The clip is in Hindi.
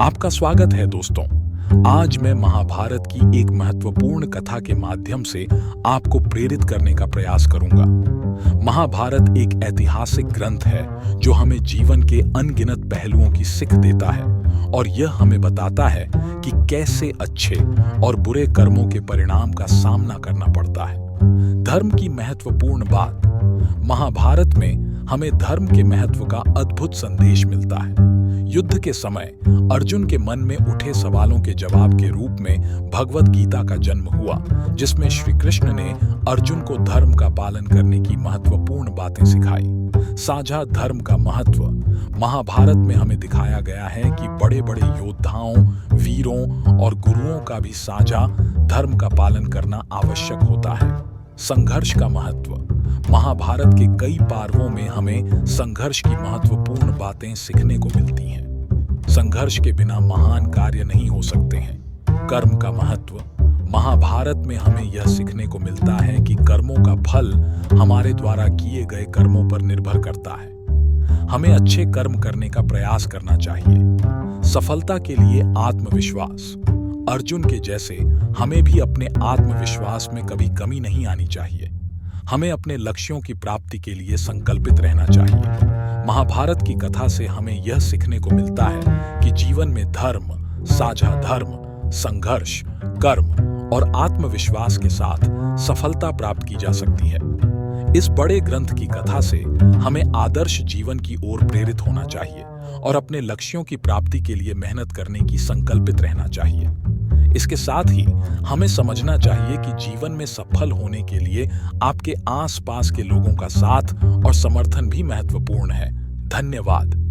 आपका स्वागत है दोस्तों। आज मैं महाभारत की एक महत्वपूर्ण कथा के माध्यम से आपको प्रेरित करने का प्रयास करूंगा। महाभारत एक ऐतिहासिक ग्रंथ है जो हमें जीवन के अनगिनत पहलुओं की सीख देता है और यह हमें बताता है कि कैसे अच्छे और बुरे कर्मों के परिणाम का सामना करना पड़ता है। धर्म की महत्वपूर्ण बात। महाभारत में हमें धर्म के महत्व का अद्भुत संदेश मिलता है। युद्ध के समय अर्जुन के मन में उठे सवालों के जवाब के रूप में भगवत गीता का जन्म हुआ, जिसमें श्री कृष्ण ने अर्जुन को धर्म का पालन करने की महत्वपूर्ण बातें सिखाई। साझा धर्म का महत्व। महाभारत में हमें दिखाया गया है कि बड़े बड़े योद्धाओं, वीरों और गुरुओं का भी साझा धर्म का पालन करना आवश्यक होता है। संघर्ष का महत्व। महाभारत के कई पर्वों में हमें संघर्ष की महत्वपूर्ण बातें सीखने को मिलती हैं। संघर्ष के बिना महान कार्य नहीं हो सकते हैं। कर्म का महत्व। महाभारत में हमें यह सीखने को मिलता है कि कर्मों का फल हमारे द्वारा किए गए कर्मों पर निर्भर करता है। हमें अच्छे कर्म करने का प्रयास करना चाहिए। सफलता के लिए आत्मविश्वास। अर्जुन के जैसे हमें भी अपने आत्मविश्वास में कभी कमी नहीं आनी चाहिए। हमें अपने लक्ष्यों की प्राप्ति के लिए संकल्पित रहना चाहिए। महाभारत की कथा से हमें यह सीखने को मिलता है कि जीवन में धर्म, साझा धर्म, संघर्ष, कर्म और आत्मविश्वास के साथ सफलता प्राप्त की जा सकती है। इस बड़े ग्रंथ की कथा से हमें आदर्श जीवन की ओर प्रेरित होना चाहिए और अपने लक्ष्यों की प्राप्ति के लिए मेहनत करने की संकल्पित रहना चाहिए। इसके साथ ही हमें समझना चाहिए कि जीवन में सफल होने के लिए आपके आसपास के लोगों का साथ और समर्थन भी महत्वपूर्ण है। धन्यवाद।